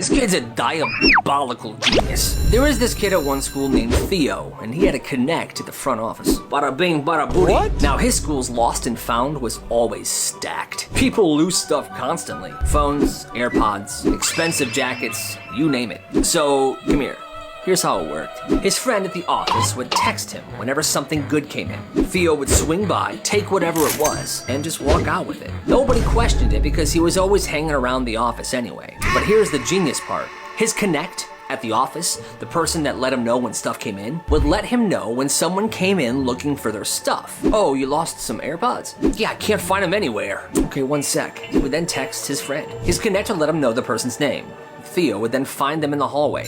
This kid's a diabolical genius. There was this kid at one school named Theo, and he had to connect to the front office. Bada bing, bada booty. What? Now his school's lost and found was always stacked. People lose stuff constantly. Phones, AirPods, expensive jackets, you name it. So, come here. Here's how it worked. His friend at the office would text him whenever something good came in. Theo would swing by, take whatever it was, and just walk out with it. Nobody questioned it because he was always hanging around the office anyway. But here's the genius part. His connect at the office, the person that let him know when stuff came in, would let him know when someone came in looking for their stuff. Oh, you lost some AirPods? Yeah, I can't find them anywhere. Okay, one sec. He would then text his friend. His connect would let him know the person's name. Theo would then find them in the hallway.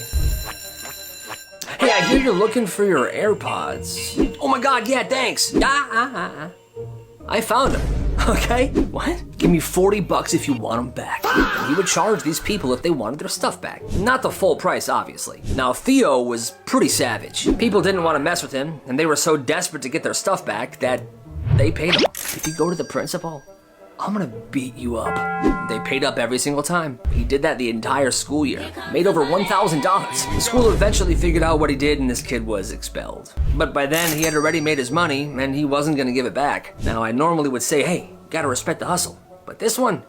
Hey, I hear you're looking for your AirPods. Oh my God, yeah, thanks. I found them. Okay, what? Give me $40 if you want them back. And he would charge these people if they wanted their stuff back. Not the full price, obviously. Now, Theo was pretty savage. People didn't want to mess with him, and they were so desperate to get their stuff back that they paid him. If you go to the principal, I'm gonna beat you up. They paid up every single time. He did that the entire school year. Made over $1,000. The school eventually figured out what he did and this kid was expelled. But by then he had already made his money and he wasn't gonna give it back. Now I normally would say, hey, gotta respect the hustle. But this one's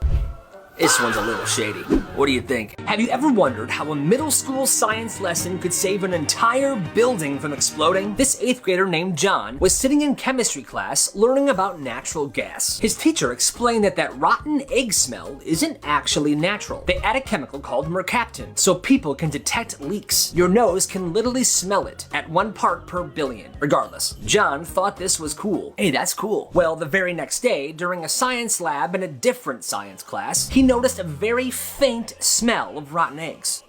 a little shady. What do you think? Have you ever wondered how a middle school science lesson could save an entire building from exploding? This 8th grader named John was sitting in chemistry class learning about natural gas. His teacher explained that rotten egg smell isn't actually natural. They add a chemical called mercaptan so people can detect leaks. Your nose can literally smell it at 1 part per billion. Regardless, John thought this was cool. Hey, that's cool. Well, the very next day, during a science lab in a different science class, he noticed a very faint smell of rotten eggs.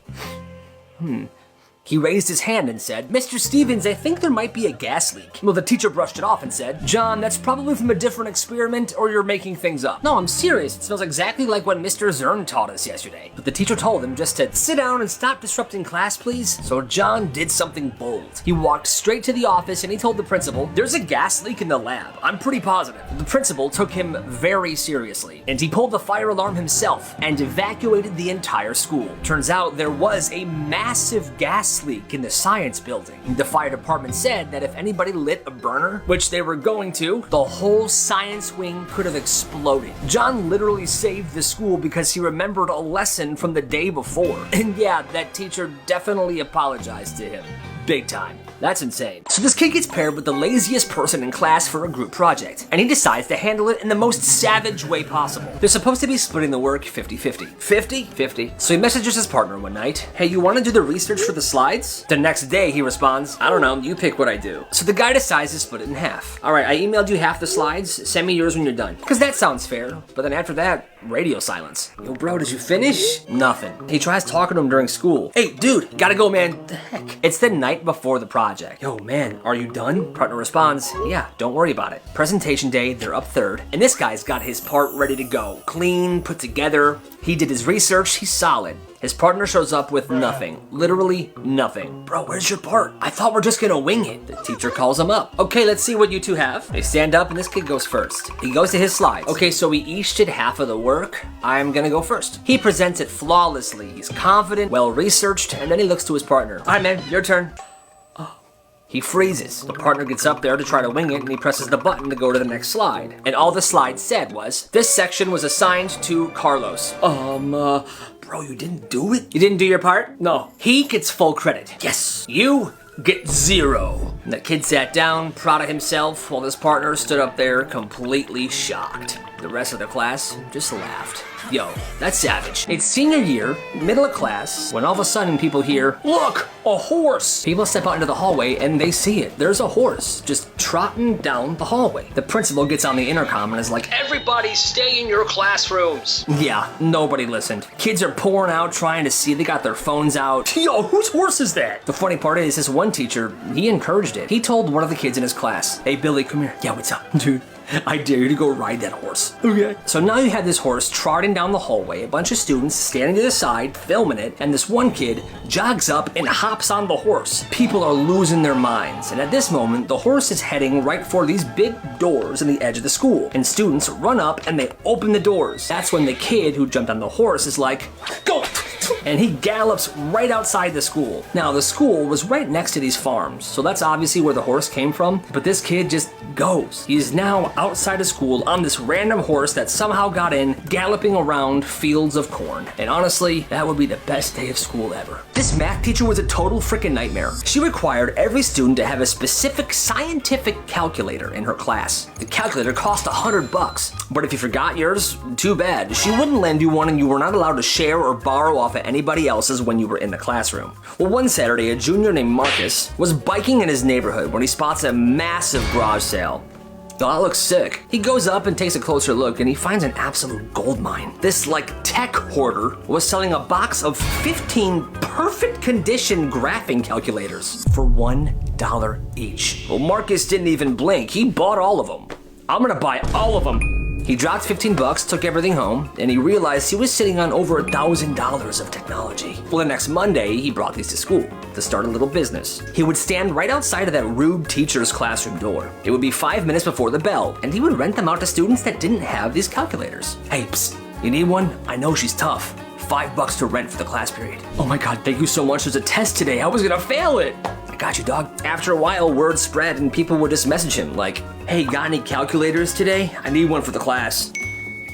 He raised his hand and said, Mr. Stevens, I think there might be a gas leak. Well, the teacher brushed it off and said, John, that's probably from a different experiment or you're making things up. No, I'm serious. It smells exactly like what Mr. Zern taught us yesterday. But the teacher told him just to sit down and stop disrupting class, please. So John did something bold. He walked straight to the office and he told the principal, there's a gas leak in the lab. I'm pretty positive. The principal took him very seriously and he pulled the fire alarm himself and evacuated the entire school. Turns out there was a massive gas leak in the science building. The fire department said that if anybody lit a burner, which they were going to, the whole science wing could have exploded. John literally saved the school because he remembered a lesson from the day before. And yeah, that teacher definitely apologized to him. Big time. That's insane. So this kid gets paired with the laziest person in class for a group project, and he decides to handle it in the most savage way possible. They're supposed to be splitting the work 50-50. 50-50. So he messages his partner one night, hey, you want to do the research for the slides? The next day he responds, I don't know, you pick what I do. So the guy decides to split it in half. All right, I emailed you half the slides, send me yours when you're done. Because that sounds fair, but then after that, radio silence. Yo bro, did you finish? Nothing. He tries talking to him during school. Hey dude, gotta go man. The heck? It's the night before the project. Yo man, are you done? Partner responds, yeah, don't worry about it. Presentation day, they're up third, and this guy's got his part ready to go. Clean, put together. He did his research, he's solid. His partner shows up with nothing. Literally nothing. Bro, where's your part? I thought we're just gonna wing it. The teacher calls him up. Okay, let's see what you two have. They stand up and this kid goes first. He goes to his slides. Okay, so we each did half of the work. I'm gonna go first. He presents it flawlessly. He's confident, well-researched, and then he looks to his partner. All right, man, your turn. He freezes. The partner gets up there to try to wing it and he presses the button to go to the next slide. And all the slide said was, this section was assigned to Carlos. Bro, you didn't do it? You didn't do your part? No. He gets full credit. Yes. You get 0. And the kid sat down, proud of himself, while his partner stood up there completely shocked. The rest of the class just laughed. Yo, that's savage. It's senior year, middle of class, when all of a sudden people hear, look, a horse! People step out into the hallway and they see it. There's a horse just trotting down the hallway. The principal gets on the intercom and is like, everybody stay in your classrooms. Yeah, nobody listened. Kids are pouring out trying to see. They got their phones out. Yo, whose horse is that? The funny part is, this one teacher, he encouraged it. He told one of the kids in his class, hey Billy, come here. Yeah, what's up? Dude, I dare you to go ride that horse. Okay. So now you have this horse trotting down the hallway, a bunch of students standing to the side, filming it, and this one kid jogs up and hops on the horse. People are losing their minds, and at this moment, the horse is heading right for these big doors in the edge of the school, and students run up and they open the doors. That's when the kid who jumped on the horse is like, go! and he gallops right outside the school. Now, the school was right next to these farms, so that's obviously where the horse came from, but this kid just goes. He's now outside of school on this random horse that somehow got in, galloping around fields of corn. And honestly, that would be the best day of school ever. This math teacher was a total freaking nightmare. She required every student to have a specific scientific calculator in her class. The calculator cost $100, but if you forgot yours, too bad. She wouldn't lend you one and you were not allowed to share or borrow off of anybody else's when you were in the classroom. Well, one Saturday, a junior named Marcus was biking in his neighborhood when he spots a massive garage sale. Oh, that looks sick. He goes up and takes a closer look and he finds an absolute gold mine. This tech hoarder was selling a box of 15 perfect condition graphing calculators for $1 each. Well, Marcus didn't even blink. He bought all of them. I'm gonna buy all of them. He dropped $15, took everything home, and he realized he was sitting on over $1,000 of technology. Well, the next Monday, he brought these to school to start a little business. He would stand right outside of that rude teacher's classroom door. It would be 5 minutes before the bell, and he would rent them out to students that didn't have these calculators. Hey, psst, you need one? I know she's tough. $5 to rent for the class period. Oh my God, thank you so much. There's a test today. I was gonna fail it. I got you, dog. After a while, word spread and people would just message him like, hey, got any calculators today? I need one for the class.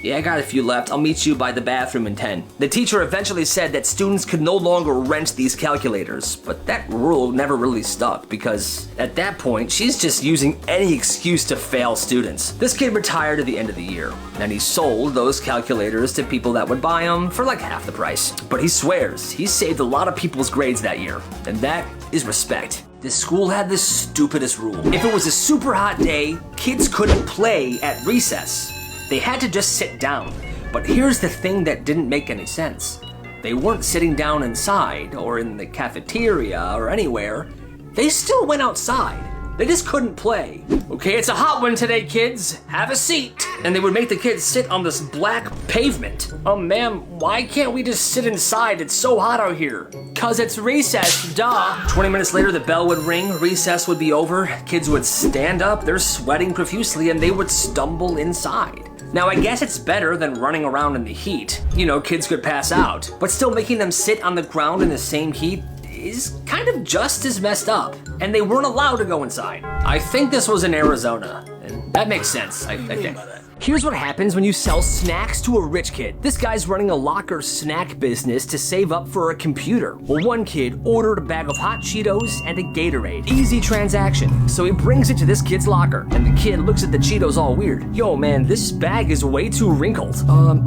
Yeah, I got a few left. I'll meet you by the bathroom in 10. The teacher eventually said that students could no longer rent these calculators, but that rule never really stuck because at that point, she's just using any excuse to fail students. This kid retired at the end of the year, and he sold those calculators to people that would buy them for half the price. But he swears he saved a lot of people's grades that year, and that is respect. This school had the stupidest rule. If it was a super hot day, kids couldn't play at recess. They had to just sit down. But here's the thing that didn't make any sense. They weren't sitting down inside or in the cafeteria or anywhere. They still went outside. They just couldn't play. Okay, it's a hot one today, kids. Have a seat. And they would make the kids sit on this black pavement. Ma'am, why can't we just sit inside? It's so hot out here. 'Cause it's recess, duh. 20 minutes later, the bell would ring, recess would be over, kids would stand up, they're sweating profusely, and they would stumble inside. Now, I guess it's better than running around in the heat. You know, kids could pass out. But still making them sit on the ground in the same heat is kind of just as messed up. And they weren't allowed to go inside. I think this was in Arizona. And that makes sense, I think. Here's what happens when you sell snacks to a rich kid. This guy's running a locker snack business to save up for a computer. Well, one kid ordered a bag of hot Cheetos and a Gatorade. Easy transaction. So he brings it to this kid's locker, and the kid looks at the Cheetos all weird. Yo, man, this bag is way too wrinkled.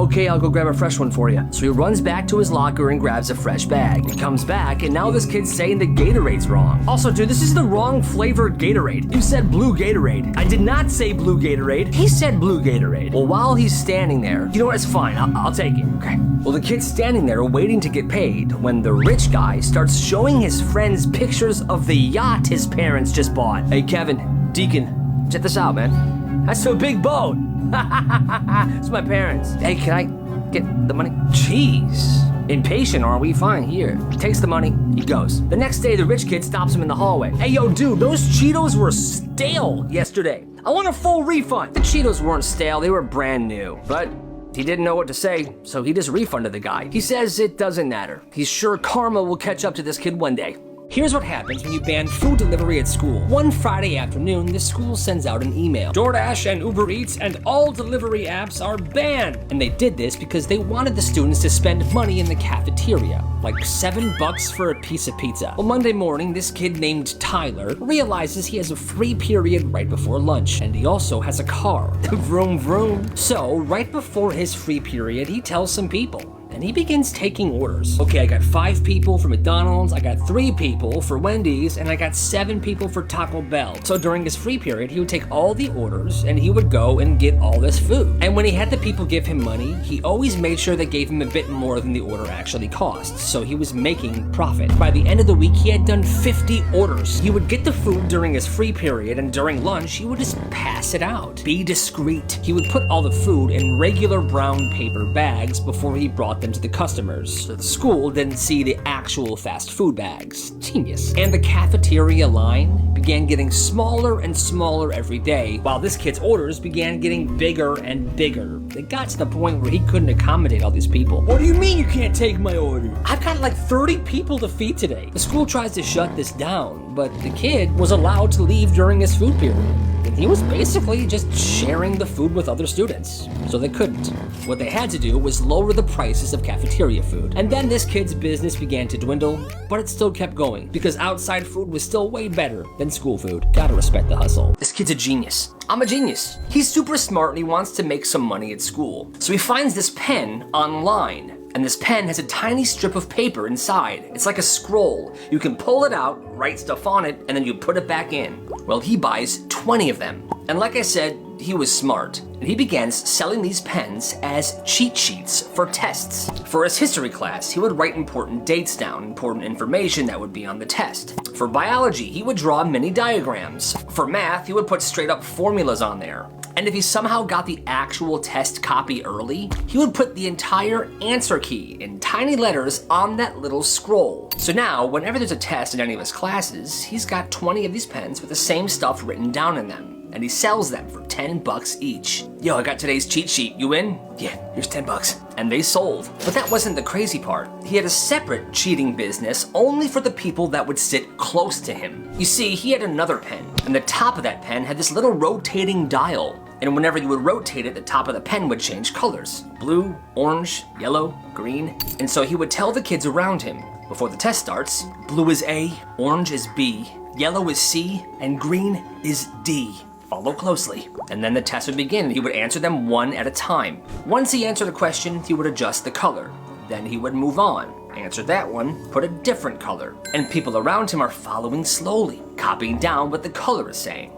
Okay, I'll go grab a fresh one for you. So he runs back to his locker and grabs a fresh bag. He comes back, and now this kid's saying the Gatorade's wrong. Also, dude, this is the wrong flavored Gatorade. You said blue Gatorade. I did not say blue Gatorade. He said blue Gatorade. Well, while he's standing there, you know what, it's fine, I'll take it, okay. Well, the kid's standing there waiting to get paid when the rich guy starts showing his friends pictures of the yacht his parents just bought. Hey, Kevin, Deacon, check this out, man. That's a big boat. It's my parents. Hey, can I get the money? Jeez. Impatient, are we? Fine, here. He takes the money, he goes. The next day, the rich kid stops him in the hallway. Hey, yo, dude, those Cheetos were stale yesterday. I want a full refund. The Cheetos weren't stale, they were brand new. But he didn't know what to say, so he just refunded the guy. He says it doesn't matter. He's sure karma will catch up to this kid one day. Here's what happens when you ban food delivery at school. One Friday afternoon, the school sends out an email. DoorDash and Uber Eats and all delivery apps are banned. And they did this because they wanted the students to spend money in the cafeteria, like $7 for a piece of pizza. Well, Monday morning, this kid named Tyler realizes he has a free period right before lunch, and he also has a car. Vroom, vroom. So, right before his free period, he tells some people, and he begins taking orders. Okay, I got 5 people for McDonald's, I got 3 people for Wendy's, and I got 7 people for Taco Bell. So during his free period, he would take all the orders and he would go and get all this food. And when he had the people give him money, he always made sure they gave him a bit more than the order actually cost. So he was making profit. By the end of the week, he had done 50 orders. He would get the food during his free period, and during lunch, he would just pass it out. Be discreet. He would put all the food in regular brown paper bags before he brought them to the customers, so the school didn't see the actual fast food bags. Genius. And the cafeteria line began getting smaller and smaller every day, while this kid's orders began getting bigger and bigger. It got to the point where he couldn't accommodate all these people. What do you mean you can't take my order? I've got like 30 people to feed today. The school tries to shut this down, but the kid was allowed to leave during his food period. And he was basically just sharing the food with other students, so they couldn't. What they had to do was lower the prices of cafeteria food. And then this kid's business began to dwindle, but it still kept going because outside food was still way better than school food. Gotta respect the hustle. This kid's a genius. I'm a genius. He's super smart and he wants to make some money at school. So he finds this pen online. And this pen has a tiny strip of paper inside. It's like a scroll. You can pull it out, write stuff on it, and then you put it back in. Well, he buys 20 of them. And like I said, he was smart. And he begins selling these pens as cheat sheets for tests. For his history class, he would write important dates down, important information that would be on the test. For biology, he would draw mini diagrams. For math, he would put straight up formulas on there. And if he somehow got the actual test copy early, he would put the entire answer key in tiny letters on that little scroll. So now, whenever there's a test in any of his classes, he's got 20 of these pens with the same stuff written down in them. And he sells them for 10 bucks each. Yo, I got today's cheat sheet, you in? Yeah, here's 10 bucks. And they sold. But that wasn't the crazy part. He had a separate cheating business only for the people that would sit close to him. You see, he had another pen, and the top of that pen had this little rotating dial. And whenever you would rotate it, the top of the pen would change colors. Blue, orange, yellow, green. And so he would tell the kids around him, before the test starts, blue is A, orange is B, yellow is C, and green is D. Follow closely. And then the test would begin. He would answer them one at a time. Once he answered a question, he would adjust the color. Then he would move on. Answer that one, put a different color. And people around him are following slowly, copying down what the color is saying.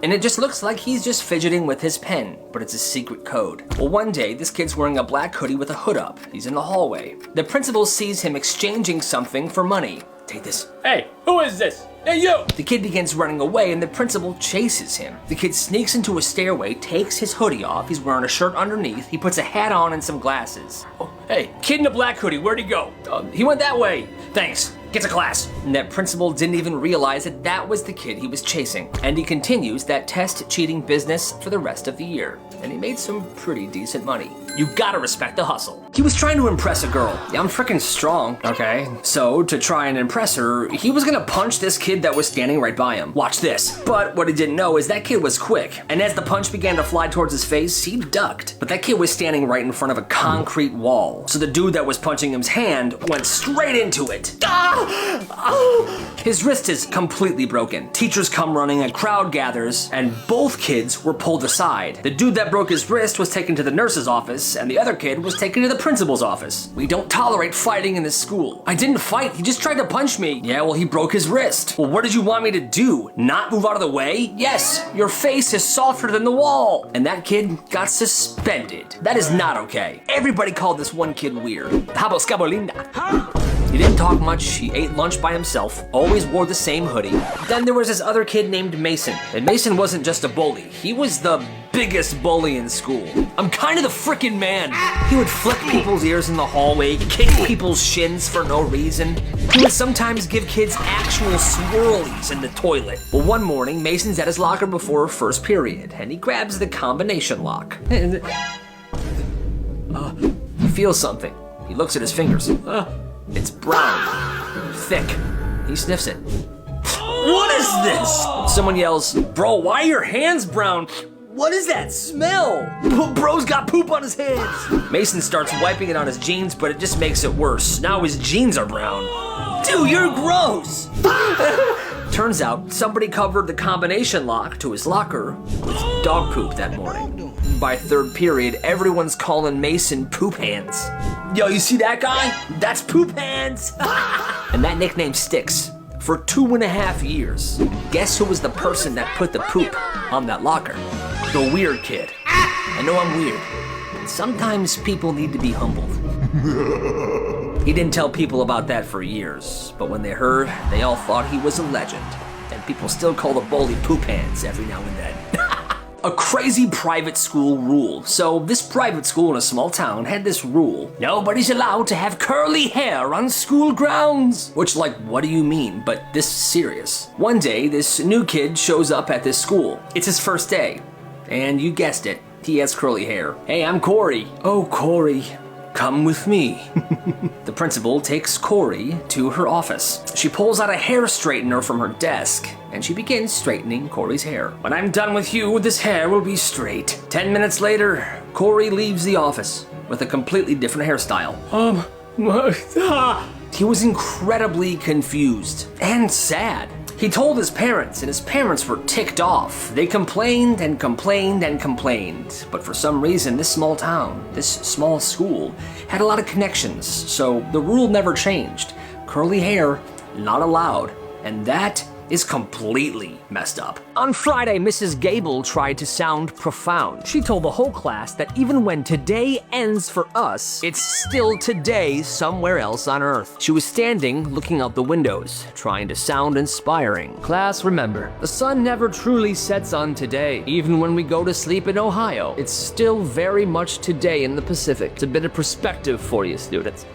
And it just looks like he's just fidgeting with his pen, but it's a secret code. Well, one day, this kid's wearing a black hoodie with a hood up. He's in the hallway. The principal sees him exchanging something for money. Take this. Hey, who is this? Hey, you! The kid begins running away and the principal chases him. The kid sneaks into a stairway, takes his hoodie off, he's wearing a shirt underneath, he puts a hat on and some glasses. Oh, hey, kid in a black hoodie, where'd he go? He went that way. Thanks. Get to class. And that principal didn't even realize that that was the kid he was chasing. And he continues that test cheating business for the rest of the year. And he made some pretty decent money. You gotta respect the hustle. He was trying to impress a girl. Yeah, I'm freaking strong, okay? So, to try and impress her, he was gonna punch this kid that was standing right by him. Watch this. But what he didn't know is that kid was quick. And as the punch began to fly towards his face, he ducked. But that kid was standing right in front of a concrete wall. So the dude that was punching him's hand went straight into it. Ah! His wrist is completely broken. Teachers come running, a crowd gathers, and both kids were pulled aside. The dude that broke his wrist was taken to the nurse's office, and the other kid was taken to the principal's office. We don't tolerate fighting in this school. I didn't fight, he just tried to punch me. Yeah, well, he broke his wrist. Well, what did you want me to do? Not move out of the way? Yes, your face is softer than the wall. And that kid got suspended. That is not okay. Everybody called this one kid weird. How about Scabolinda? He didn't talk much, he ate lunch by himself, always wore the same hoodie. Then there was this other kid named Mason. And Mason wasn't just a bully, he was the biggest bully in school. I'm kind of the frickin' man. He would flick people's ears in the hallway, kick people's shins for no reason. He would sometimes give kids actual swirlies in the toilet. Well, one morning, Mason's at his locker before first period, and he grabs the combination lock. He feels something. He looks at his fingers. It's brown, thick. He sniffs it. What is this? Someone yells, bro, why are your hands brown? What is that smell? Bro's got poop on his hands. Mason starts wiping it on his jeans, but it just makes it worse. Now his jeans are brown. Dude, you're gross. Turns out somebody covered the combination lock to his locker with dog poop that morning. By third period, everyone's calling Mason Poop Hands. Yo, you see that guy? That's Poop Hands. And that nickname sticks for 2.5 years. Guess who was the person that put the poop on that locker? The weird kid. I know I'm weird. And sometimes people need to be humbled. He didn't tell people about that for years, but when they heard, they all thought he was a legend. And people still call the bully Poop Hands every now and then. A crazy private school rule. So this private school in a small town had this rule. Nobody's allowed to have curly hair on school grounds. Which, like, what do you mean? But this is serious. One day, this new kid shows up at this school. It's his first day. And you guessed it, he has curly hair. Hey, I'm Corey. Oh, Corey. Come with me. The principal takes Corey to her office. She pulls out a hair straightener from her desk, and she begins straightening Corey's hair. When I'm done with you, this hair will be straight. 10 minutes later, Corey leaves the office with a completely different hairstyle. He was incredibly confused and sad. He told his parents, and his parents were ticked off. They complained and complained and complained. But for some reason, this small town, this small school, had a lot of connections, so the rule never changed. Curly hair, not allowed, and that is completely messed up. On Friday, Mrs. Gable tried to sound profound. She told the whole class that even when today ends for us, it's still today somewhere else on Earth. She was standing, looking out the windows, trying to sound inspiring. Class, remember, the sun never truly sets on today. Even when we go to sleep in Ohio, it's still very much today in the Pacific. It's a bit of perspective for you, students.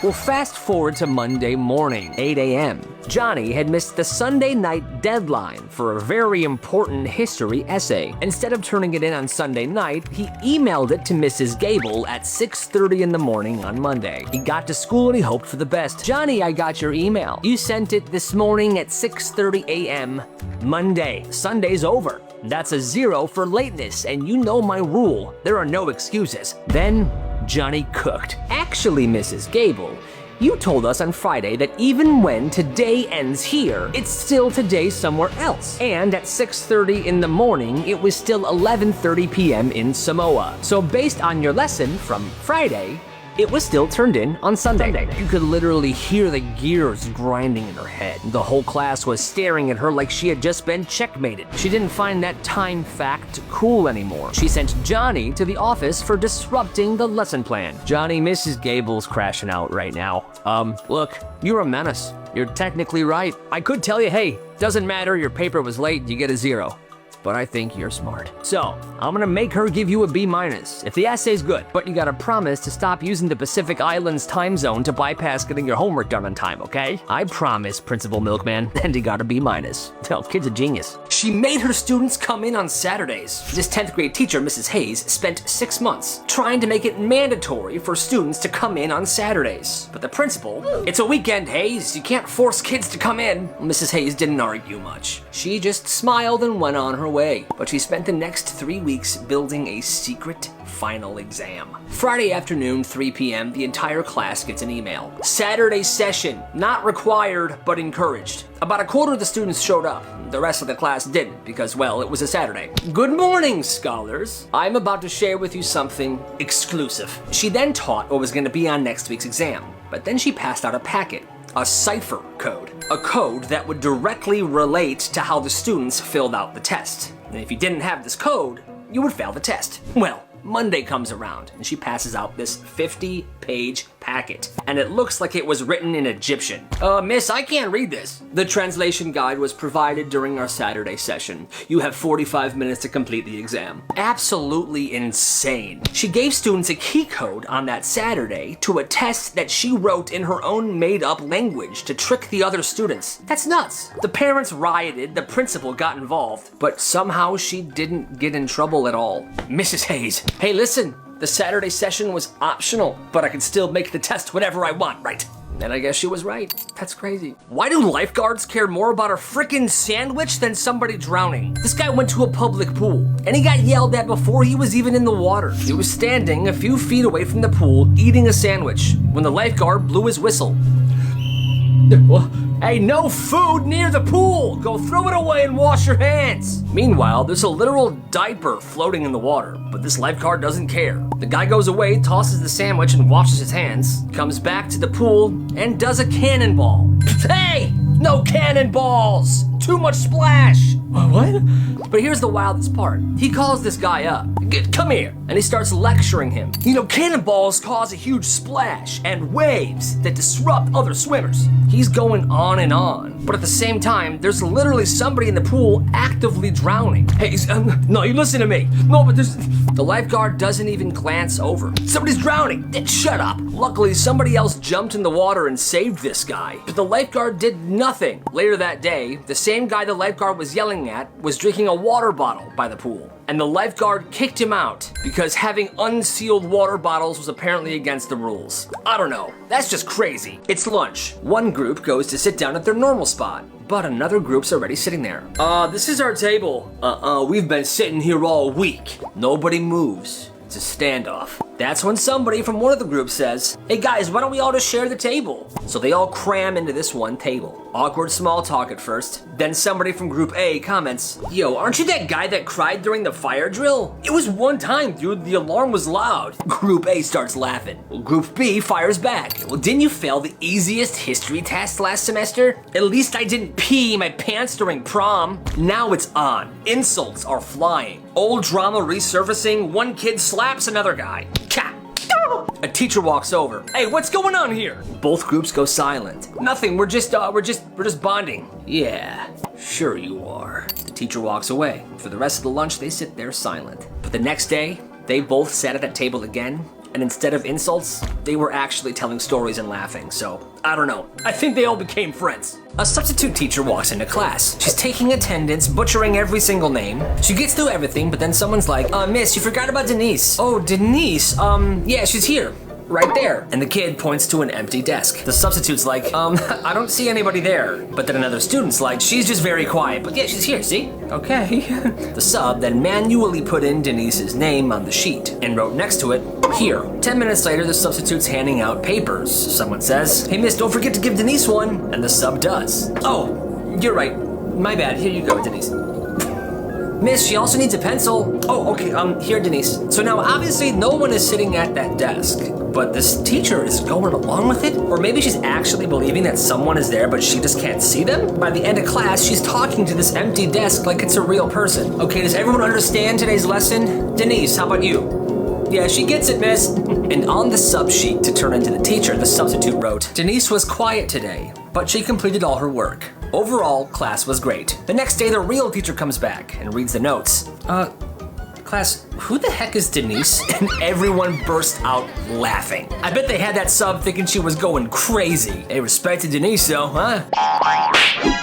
Well, fast forward to Monday morning, 8 a.m. Johnny had missed the Sunday night deadline for a very important history essay. Instead of turning it in on Sunday night, he emailed it to Mrs. Gable at 6:30 in the morning on Monday. He got to school and he hoped for the best. Johnny, I got your email. You sent it this morning at 6:30 a.m. Monday. Sunday's over. That's a 0 for lateness, and you know my rule. There are no excuses. Then Johnny cooked. Actually, Mrs. Gable, you told us on Friday that even when today ends here, it's still today somewhere else. And at 6:30 in the morning, it was still 11:30 p.m. in Samoa. So based on your lesson from Friday, it was still turned in on Sunday. You could literally hear the gears grinding in her head. The whole class was staring at her like she had just been checkmated. She didn't find that time fact cool anymore. She sent Johnny to the office for disrupting the lesson plan. Johnny, Mrs. Gable's crashing out right now. Look, you're a menace. You're technically right. I could tell you, hey, doesn't matter, your paper was late, you get a 0. But I think you're smart. So, I'm gonna make her give you a B-. If the essay's good, but you gotta promise to stop using the Pacific Islands time zone to bypass getting your homework done on time, okay? I promise, Principal Milkman, and you got a B-. Tell kid's a genius. She made her students come in on Saturdays. This 10th grade teacher, Mrs. Hayes, spent 6 months trying to make it mandatory for students to come in on Saturdays. But the principal, it's a weekend, Hayes, you can't force kids to come in. Mrs. Hayes didn't argue much. She just smiled and went on her way. But she spent the next 3 weeks building a secret final exam. Friday afternoon, 3 p.m., the entire class gets an email. Saturday session, not required, but encouraged. About a quarter of the students showed up. The rest of the class didn't because, well, it was a Saturday. Good morning, scholars. I'm about to share with you something exclusive. She then taught what was going to be on next week's exam, but then she passed out a packet. A cipher code. A code that would directly relate to how the students filled out the test. And if you didn't have this code, you would fail the test. Well, Monday comes around and she passes out this 50-page packet. And it looks like it was written in Egyptian. Miss, I can't read this. The translation guide was provided during our Saturday session. You have 45 minutes to complete the exam. Absolutely insane. She gave students a key code on that Saturday to a test that she wrote in her own made-up language to trick the other students. That's nuts. The parents rioted, the principal got involved, but somehow she didn't get in trouble at all. Mrs. Hayes, hey, listen, the Saturday session was optional, but I could still make the test whenever I want, right? And I guess she was right. That's crazy. Why do lifeguards care more about a frickin' sandwich than somebody drowning? This guy went to a public pool, and he got yelled at before he was even in the water. He was standing a few feet away from the pool, eating a sandwich, when the lifeguard blew his whistle. Hey, no food near the pool! Go throw it away and wash your hands! Meanwhile, there's a literal diaper floating in the water, but this lifeguard doesn't care. The guy goes away, tosses the sandwich and washes his hands, comes back to the pool, and does a cannonball. Hey! No cannonballs! Too much splash! What? But here's the wildest part. He calls this guy up. Come here. And he starts lecturing him. You know, cannonballs cause a huge splash and waves that disrupt other swimmers. He's going on and on. But at the same time, there's literally somebody in the pool actively drowning. Hey, no, you listen to me. No, but there's... The lifeguard doesn't even glance over. Somebody's drowning. Then shut up. Luckily, somebody else jumped in the water and saved this guy. But the lifeguard did nothing. Later that day, the same guy the lifeguard was yelling at was drinking a water bottle by the pool. And the lifeguard kicked him out because having unsealed water bottles was apparently against the rules. I don't know. That's just crazy. It's lunch. One group goes to sit down at their normal spot, but another group's already sitting there. This is our table. We've been sitting here all week. Nobody moves. It's a standoff. That's when somebody from one of the groups says, hey guys, why don't we all just share the table? So they all cram into this one table. Awkward small talk at first. Then somebody from group A comments, yo, aren't you that guy that cried during the fire drill? It was one time, dude, the alarm was loud. Group A starts laughing. Well, group B fires back. Well, didn't you fail the easiest history test last semester? At least I didn't pee my pants during prom. Now it's on. Insults are flying. Old drama resurfacing, one kid slaps another guy. A teacher walks over. Hey, what's going on here? Both groups go silent. Nothing, we're just bonding. Yeah, sure you are. The teacher walks away. For the rest of the lunch, they sit there silent. But the next day, they both sat at that table again, and instead of insults, they were actually telling stories and laughing, so I don't know. I think they all became friends. A substitute teacher walks into class. She's taking attendance, butchering every single name. She gets through everything, but then someone's like, miss, you forgot about Denise. Oh, Denise, yeah, she's here. Right there. And the kid points to an empty desk. The substitute's like, I don't see anybody there. But then another student's like, she's just very quiet. But yeah, she's here, see? Okay. The sub then manually put in Denise's name on the sheet and wrote next to it, here. 10 minutes later, the substitute's handing out papers. Someone says, hey miss, don't forget to give Denise one. And the sub does. Oh, you're right. My bad. Here you go, Denise. Miss, she also needs a pencil. Oh, okay, here, Denise. So now, obviously, no one is sitting at that desk, but this teacher is going along with it? Or maybe she's actually believing that someone is there, but she just can't see them? By the end of class, she's talking to this empty desk like it's a real person. Okay, does everyone understand today's lesson? Denise, how about you? Yeah, she gets it, miss. And on the sub sheet to turn into the teacher, the substitute wrote, Denise was quiet today, but she completed all her work. Overall, class was great. The next day, the real teacher comes back and reads the notes. Class, who the heck is Denise? And everyone burst out laughing. I bet they had that sub thinking she was going crazy. They respected Denise though, huh?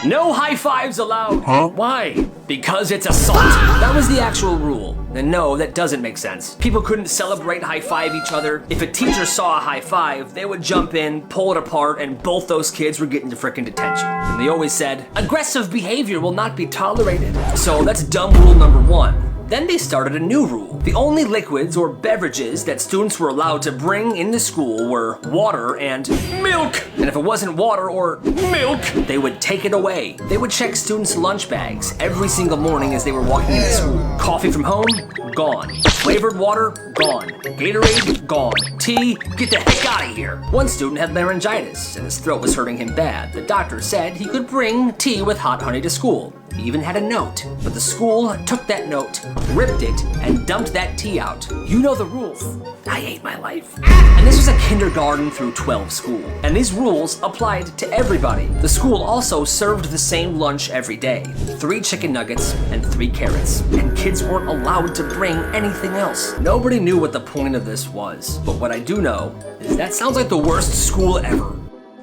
No high fives allowed. Huh? Why? Because it's assault. That was the actual rule. And no, that doesn't make sense. People couldn't celebrate high five each other. If a teacher saw a high five, they would jump in, pull it apart, and both those kids were getting to frickin' detention. And they always said, aggressive behavior will not be tolerated. So that's dumb rule number 1. Then they started a new rule. The only liquids or beverages that students were allowed to bring into school were water and milk. And if it wasn't water or milk, they would take it away. They would check students' lunch bags every single morning as they were walking into school. Coffee from home? Gone. Flavored water? Gone. Gatorade? Gone. Tea? Get the heck out of here. One student had laryngitis and his throat was hurting him bad. The doctor said he could bring tea with hot honey to school. He even had a note, but the school took that note, ripped it, and dumped that tea out. You know the rules. I hate my life. And this was a kindergarten through 12 school, and these rules applied to everybody. The school also served the same lunch every day, 3 chicken nuggets and 3 carrots, and kids weren't allowed to bring anything else. Nobody knew what the point of this was, but what I do know is that sounds like the worst school ever.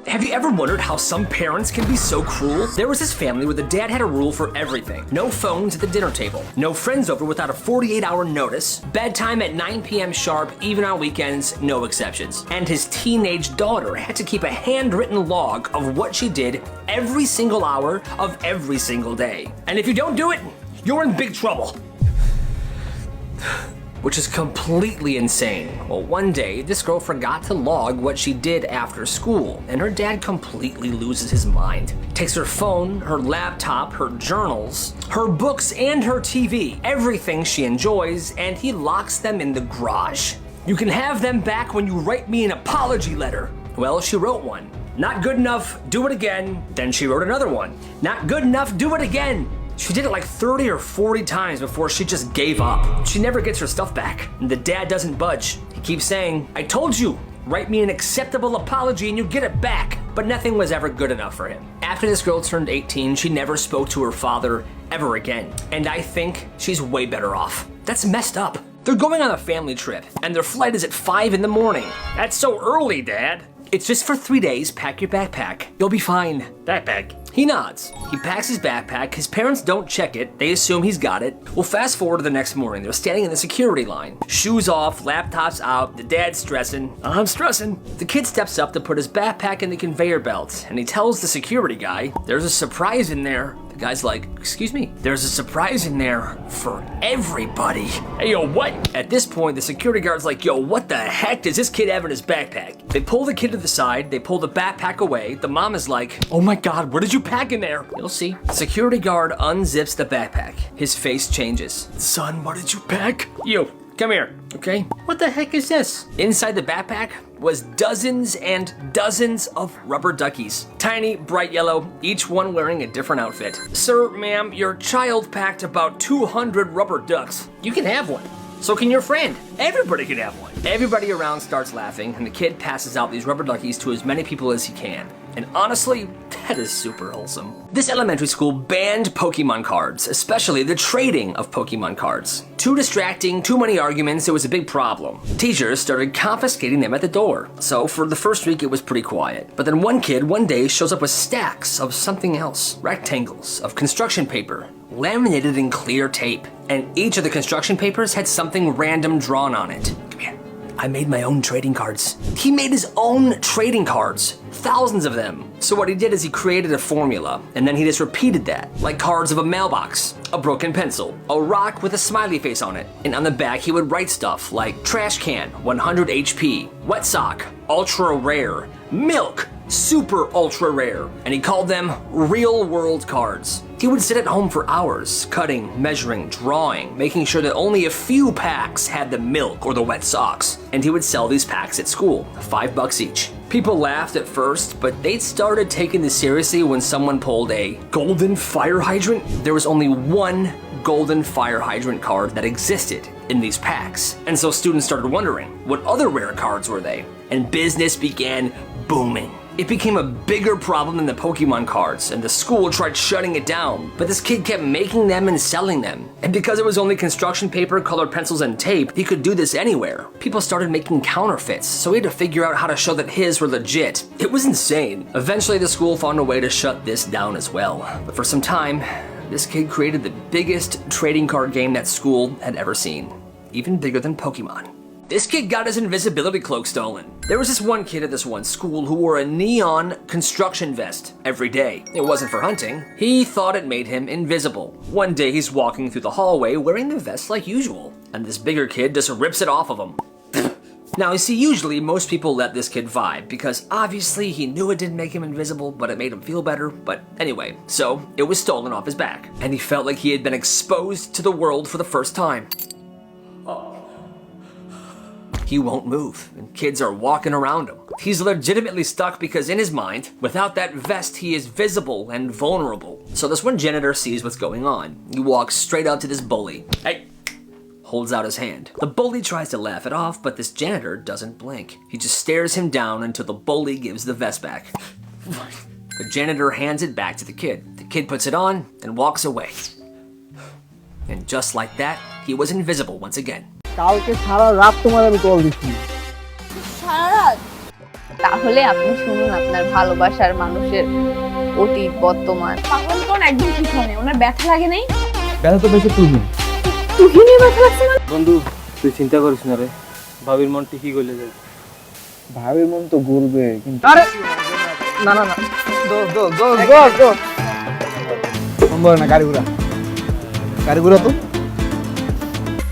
Have you ever wondered how some parents can be so cruel? There was this family where the dad had a rule for everything. No phones at the dinner table. No friends over without a 48-hour notice. Bedtime at 9 p.m. sharp, even on weekends, no exceptions. And his teenage daughter had to keep a handwritten log of what she did every single hour of every single day. And if you don't do it, you're in big trouble. Which is completely insane. Well, one day, this girl forgot to log what she did after school, and her dad completely loses his mind. Takes her phone, her laptop, her journals, her books, and her TV, everything she enjoys, and he locks them in the garage. You can have them back when you write me an apology letter. Well, she wrote one. Not good enough, do it again. Then she wrote another one. Not good enough, do it again. She did it like 30 or 40 times before she just gave up. She never gets her stuff back, and the dad doesn't budge. He keeps saying, I told you, write me an acceptable apology and you get it back. But nothing was ever good enough for him. After this girl turned 18, she never spoke to her father ever again. And I think she's way better off. That's messed up. They're going on a family trip, and their flight is at 5 in the morning. That's so early, Dad. It's just for 3 days, pack your backpack. You'll be fine. Backpack. He nods. He packs his backpack. His parents don't check it. They assume he's got it. We'll fast forward to the next morning. They're standing in the security line. Shoes off, laptops out. The dad's stressing. I'm stressing. The kid steps up to put his backpack in the conveyor belt, and he tells the security guy, there's a surprise in there. The guy's like, excuse me? There's a surprise in there for everybody. Hey, yo, what? At this point, the security guard's like, yo, what the heck does this kid have in his backpack? They pull the kid to the side. They pull the backpack away. The mom is like, oh my God, what did you pack in there? You'll see. The security guard unzips the backpack. His face changes. Son, what did you pack? You, come here, okay? What the heck is this? Inside the backpack was dozens and dozens of rubber duckies. Tiny, bright yellow, each one wearing a different outfit. Sir, ma'am, your child packed about 200 rubber ducks. You can have one. So can your friend. Everybody can have one. Everybody around starts laughing, and the kid passes out these rubber duckies to as many people as he can. And honestly, that is super wholesome. This elementary school banned Pokemon cards, especially the trading of Pokemon cards. Too distracting, too many arguments, it was a big problem. Teachers started confiscating them at the door. So for the first week, it was pretty quiet. But then one kid one day shows up with stacks of something else. Rectangles of construction paper, laminated in clear tape. And each of the construction papers had something random drawn on it. Come here. I made my own trading cards. He made his own trading cards, thousands of them. So what he did is he created a formula, and then he just repeated that, like cards of a mailbox, a broken pencil, a rock with a smiley face on it. And on the back, he would write stuff like trash can, 100 HP, wet sock, ultra rare, milk, super ultra rare, and he called them real world cards. He would sit at home for hours, cutting, measuring, drawing, making sure that only a few packs had the milk or the wet socks. And he would sell these packs at school, $5 each. People laughed at first, but they started taking this seriously when someone pulled a golden fire hydrant. There was only one golden fire hydrant card that existed in these packs. And so students started wondering, what other rare cards were they? And business began booming. It became a bigger problem than the Pokemon cards, and the school tried shutting it down, but this kid kept making them and selling them. And because it was only construction paper, colored pencils, and tape, he could do this anywhere. People started making counterfeits, so he had to figure out how to show that his were legit. It was insane. Eventually, the school found a way to shut this down as well. But for some time, this kid created the biggest trading card game that school had ever seen. Even bigger than Pokemon. This kid got his invisibility cloak stolen. There was this one kid at this one school who wore a neon construction vest every day. It wasn't for hunting. He thought it made him invisible. One day he's walking through the hallway wearing the vest like usual, and this bigger kid just rips it off of him. Now, you see, usually most people let this kid vibe because obviously he knew it didn't make him invisible, but it made him feel better. But anyway, so it was stolen off his back, and he felt like he had been exposed to the world for the first time. He won't move, and kids are walking around him. He's legitimately stuck because in his mind, without that vest, he is visible and vulnerable. So this one janitor sees what's going on. He walks straight up to this bully. Hey! Holds out his hand. The bully tries to laugh it off, but this janitor doesn't blink. He just stares him down until the bully gives the vest back. The janitor hands it back to the kid. The kid puts it on and walks away. And just like that, he was invisible once again. কালকে সারা রাত তোমার আমি call দিছি সারা রাত তাহলে আপনি শুনুন আপনার ভালোবাসার মানুষের অতীত বর্তমান পাগল কোন একদম ঠিক হয় ওনার ব্যথা লাগে নাই ব্যথা তো বেশি তুহিনে ব্যথা লাগছে না বন্ধু তুই চিন্তা করিস না রে ভাবির মন ঠিকই গলে যাবে ভাবির মন তো গলবে কিন্তু আরে না না না দো সম্ভব না গাড়ি ঘোড়া তো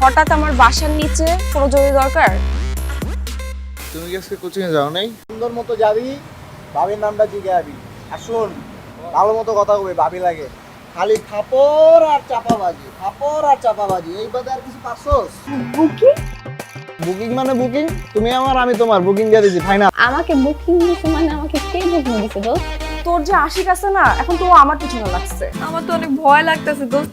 হঠাৎ আমার বাসার নিচে কোনো জরুরি দরকার তুমি কি আজকে কোচিং এ যাও নাই সুন্দর মতো যাবি ভাবির নামটা জিজ্ঞাসি আর শুন ভালো মতো কথা কইবে ভাবি লাগে খালি থাপড় আর চাপাবাজি এই বাদে আর কিছু পাছস ওকে বুকিং মানে বুকিং, তুমি আমার আমি তোমার, বুকিং দিয়ে দিছি ফাইনাল। আমাকে বুকিং দিছে মানে আমাকে কে বুকিং দিছে দোস্ত? তোর যে আশিক আছে না, এখন তো আমার পিছনে লাগছে। আমার তো অনেক ভয় লাগতেছে দোস্ত।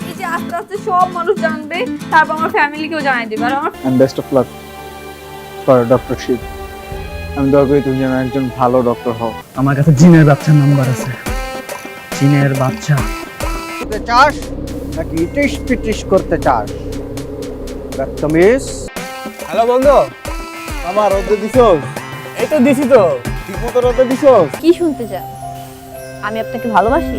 এই যে আস্তে আস্তে সব মানুষ জানবে, তারপর আমার ফ্যামিলিকেও জানাই দিবে। আর আমার and best of luck for ডক্টরশিপ। আমি দোয়া করি তুমি যেন একজন ভালো ডক্টর হও। আমার কাছে জিনের বাচ্চার নাম্বার আছে। জিনের বাচ্চা। করতে চাস নাকি ইটিস পিটিস করতে চাস? হ্যালো বন্ধু, আমার রোদে দিছস? এই তো দিছি তো, ঠিক মতো রোদে দিছস? কি শুনতে চান? আমি আপনাকে ভালোবাসি।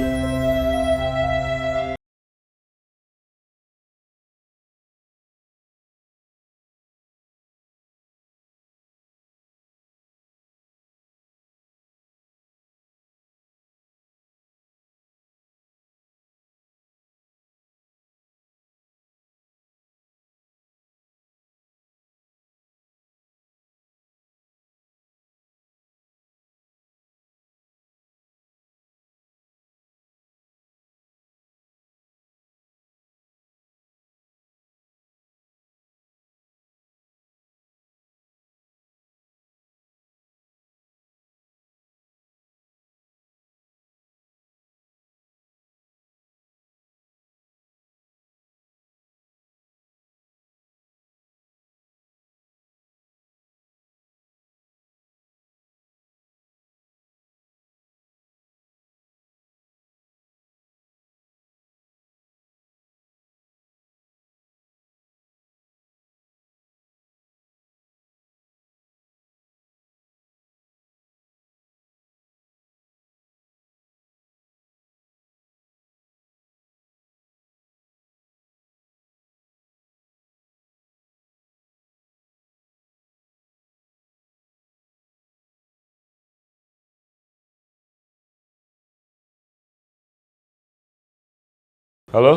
হ্যালো,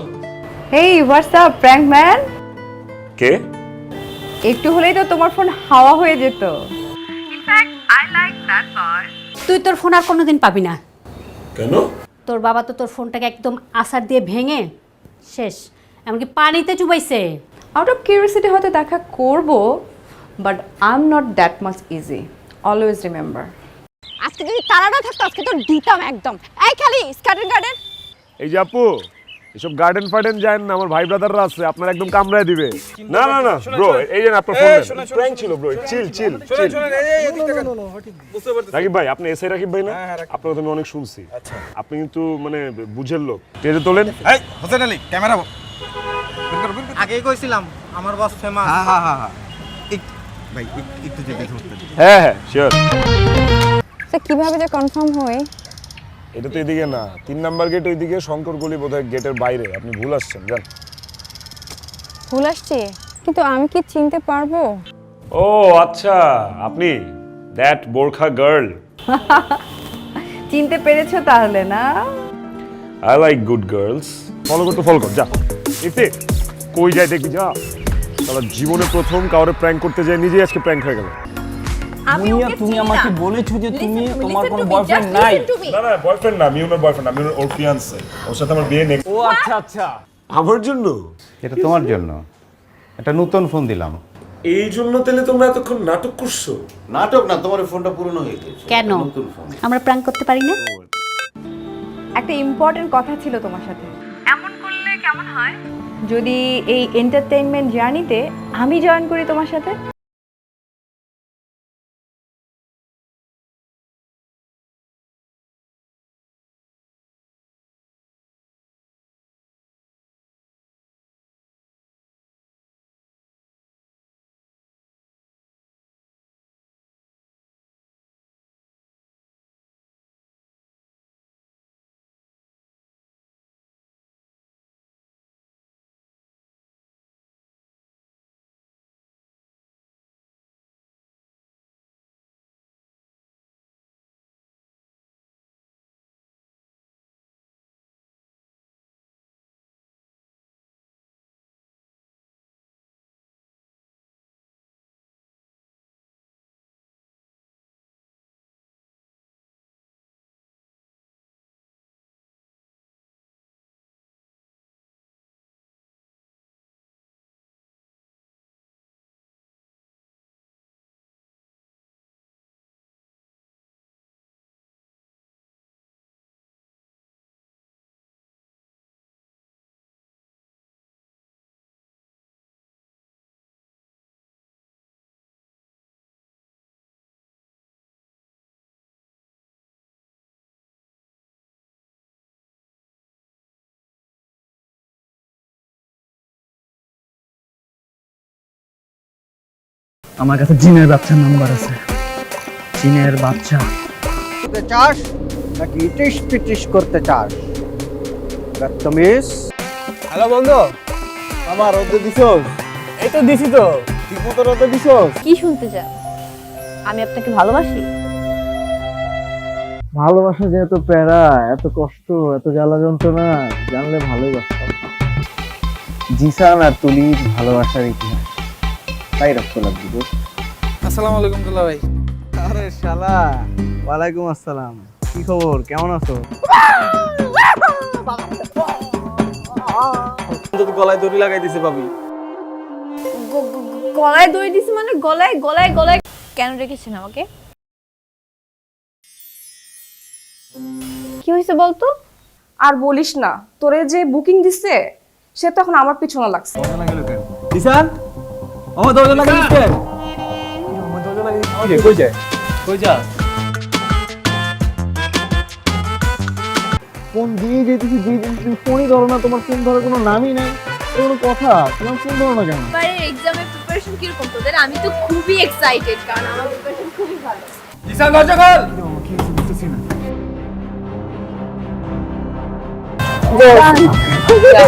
হেই হোয়াটস আপ প্র্যাঙ্ক ম্যান? কে? একটু হলেই তো তোমার ফোন হাওয়া হয়ে যেত। তুই তোর ফোন আর কোনোদিন পাবি না। কেন? তোর বাবা তো তোর ফোনটাকে একদম আছাড় দিয়ে ভেঙে শেষ, এমনকি পানিতে চুবাইছে। আউট অফ কিউরিয়াসিটি হয়তো দেখা করব, but I am not that much easy. Always remember. আজকে যদি তারাটা থাকতো আজকে তো দিতাম একদম। এই খালি স্কার্টেন গার্ডেন। এই যে আপু, এসব গার্ডেন ফার্ডেন যায় না, আমার ভাই ব্রাদাররা আছে, আপনার একদম কামড়ায় দিবে। না না না ব্রো, এই যে আপনার ফোন প্র্যাঙ্ক ছিল ব্রো, চিল চিল চিল। রাকিব ভাই, আপনি এসআই রাকিব ভাই না? আপনার কথা আমি অনেক শুনছি। আপনি কিন্তু মানে বুঝের লোক। টেজে তোলেন। এই হোসেন আলী, ক্যামেরা আগেই কইছিলাম আমার বস ফেমাস। হ্যাঁ হ্যাঁ হ্যাঁ ভাই, একটু যদি ধরতে। হ্যাঁ হ্যাঁ শিওর। স্যার কিভাবে যে কনফার্ম হয়? এটা তো এদিকে না, 3 নাম্বার গেট ওইদিকে, শঙ্কর গলি বোধহয় গেটের বাইরে। আপনি ভুল আসছেন, যান। ভুল আসছে, কিন্তু আমি কি চিনতে পারবো? ও আচ্ছা, আপনি দ্যাট বোরখা গার্ল। চিনতে পেরেছো তাহলে না? I like good girls. Follow কর তো, ফলো কর, যা। ইফতে কই যায় দেখবি, যা। তাহলে জীবনে প্রথম কাউরে প্র্যাঙ্ক করতে যায়, নিজেই আজকে প্র্যাঙ্ক হয়ে গেল। তুমি আমাকে বলেছো যে তুমি তোমার কোনো বয়ফ্রেন্ড নাই। না না, বয়ফ্রেন্ড না, আমি ওনার বয়ফ্রেন্ড, আমি ওর ফিয়ান্সে। ওর সাথে আমার বিয়ে নেক্সট। ও আচ্ছা আচ্ছা। আমার জন্য? এটা তোমার জন্য, একটা নতুন ফোন দিলাম। এই জন্য তাহলে তোমরা এতক্ষণ নাটক করছো? নাটক না, তোমার ফোনটা পুরনো হয়ে গেছে। কেন নতুন ফোন। আমরা প্র্যাঙ্ক করতে পারি না? একটা ইম্পর্টেন্ট কথা ছিল তোমার সাথে। এমন করলে কেমন হয় যদি এই এন্টারটেইনমেন্ট জার্নিতে আমি জয়েন করি তোমার সাথে? আমার কাছে জিনের বাচ্চার নাম্বার আছে। জিনের বাচ্চা করতে চাস নাকি ইটিস পিটিস করতে চাস? বদতমিজ। হ্যালো বন্ধু, আমার রোদে দিছস? এই তো দিছি তো। ঠিক মতো রোদে দিছস? কি শুনতে চান? আমি আপনাকে ভালোবাসি। ভালোবাসা যে এত প্যারা, এত কষ্ট, এত জ্বালা যন্ত্রণা জানলে ভালোই বাসতাম। জিসান আর তুলির ভালোবাসার ইতিহাস তাই রক্ত লাগবে। আসসালামু আলাইকুম দুলা ভাই। আরে শালা, ওয়ালাইকুম আসসালাম। কি খবর, কেমন আছো? গলায় দড়ি লাগাই দিছে ভাবি। গলায় দড়ি দিছি মানে গলায় গলায় গলায় কেন রেখেছেন আমাকে? কি হয়েছে বলতো? আর বলিস না, তোরে যে বুকিং দিছে সে তো এখন আমার পিছনে লাগছে। জিসান, আমার দরজা লাগিয়ে দিচ্ছে। আমার দরজা লাগিয়ে দিচ্ছে। কই যায়? কই যা? ফোন দিয়ে যেতেছি, তুমি ফোনই ধরো না। তোমার ফোন ধরার কোনো নামই নাই, কোনো কথা। তোমার ফোন ধরো না কেন? এবারে এক্সামের প্রিপারেশন কি রকম তোদের? আমি তো খুবই এক্সাইটেড কারণ আমার প্রিপারেশন খুবই ভালো। জিসান দরজা খোল। কি বুঝতেছি না। যা।